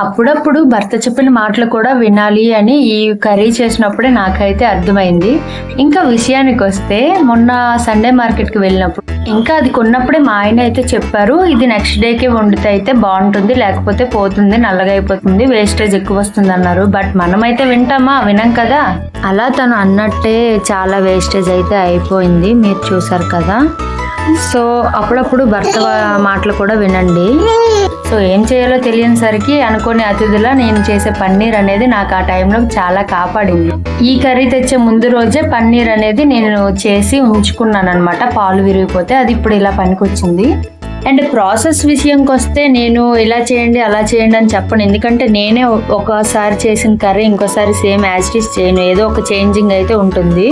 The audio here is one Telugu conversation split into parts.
అప్పుడప్పుడు భర్త చెప్పిన మాటలు కూడా వినాలి అని ఈ కర్రీ చేసినప్పుడే నాకైతే అర్థమైంది. ఇంకా విషయానికి వస్తే మొన్న సండే మార్కెట్కి వెళ్ళినప్పుడు ఇంకా అది కొన్నప్పుడే మా ఆయన అయితే చెప్పారు, ఇది నెక్స్ట్ డేకే వండితే అయితే బాగుంటుంది, లేకపోతే పోతుంది, నల్లగా అయిపోతుంది, వేస్టేజ్ ఎక్కువ వస్తుంది అన్నారు. బట్ మనమైతే వింటామా? వినం కదా. అలా తను అన్నట్టే చాలా వేస్టేజ్ అయితే అయిపోయింది, మీరు చూసారు కదా. సో అప్పుడప్పుడు భర్త మాటలు కూడా వినండి. సో ఏం చేయాలో తెలియని సరికి అనుకోని అతిథులా నేను చేసే పన్నీర్ అనేది నాకు ఆ టైంలో చాలా కాపాడింది. ఈ కర్రీ తెచ్చే ముందు రోజే పన్నీర్ అనేది నేను చేసి ఉంచుకున్నాను అనమాట. పాలు విరిగిపోతే అది ఇప్పుడు ఇలా పనికొచ్చింది. అండ్ ప్రాసెస్ విషయంకి వస్తే నేను ఇలా చేయండి అలా చేయండి అని చెప్పను, ఎందుకంటే నేనే ఒకసారి చేసిన కర్రీ ఇంకోసారి సేమ్ యాజ్ ఇట్ ఈస్ చేయను, ఏదో ఒక చేంజింగ్ అయితే ఉంటుంది.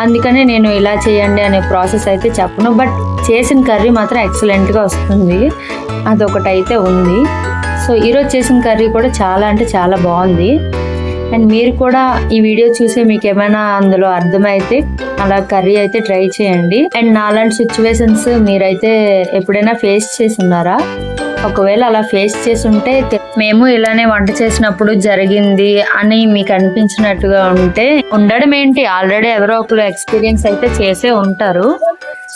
అందుకనే నేను ఇలా చేయండి అనే ప్రాసెస్ అయితే చెప్పను. బట్ చేసిన కర్రీ మాత్రం ఎక్సలెంట్గా వస్తుంది, అదొకటి అయితే ఉంది. సో ఈరోజు చేసిన కర్రీ కూడా చాలా అంటే చాలా బాగుంది. అండ్ మీరు కూడా ఈ వీడియో చూసి మీకు ఏమైనా అందులో అర్థమైతే అలా కర్రీ అయితే ట్రై చేయండి. అండ్ నాలాంటి సిచ్యువేషన్స్ మీరైతే ఎప్పుడైనా ఫేస్ చేసి ఉన్నారా? ఒకవేళ అలా ఫేస్ చేసి ఉంటే మేము ఇలానే వంట చేసినప్పుడు జరిగింది అని మీకు అనిపించినట్టుగా ఉంటే ఉండడం ఏంటి, ఆల్రెడీ ఎవరో ఒకరు ఎక్స్పీరియన్స్ అయితే చేసే ఉంటారు.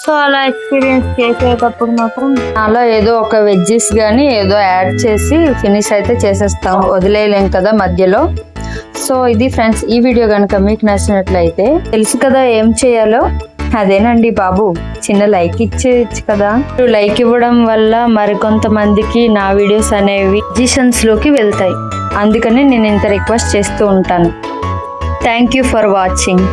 సో అలా ఎక్స్పీరియన్స్ చేసేటప్పుడు మాత్రం అలా ఏదో ఒక వెజ్జెస్ కానీ ఏదో యాడ్ చేసి ఫినిష్ అయితే చేసేస్తాం, వదిలేయలేం కదా మధ్యలో. సో ఇది ఫ్రెండ్స్, ఈ వీడియో కనుక మీకు నచ్చినట్లయితే తెలుసు కదా ఏం చేయాలో, అదేనండి బాబు, చిన్న లైక్ ఇచ్చేయచ్చు కదా. లైక్ ఇవ్వడం వల్ల మరికొంతమందికి నా వీడియోస్ అనేవి సజెషన్స్ లోకి వెళ్తాయి, అందుకని నేను ఇంత రిక్వెస్ట్ చేస్తూ ఉంటాను. Thank you for watching.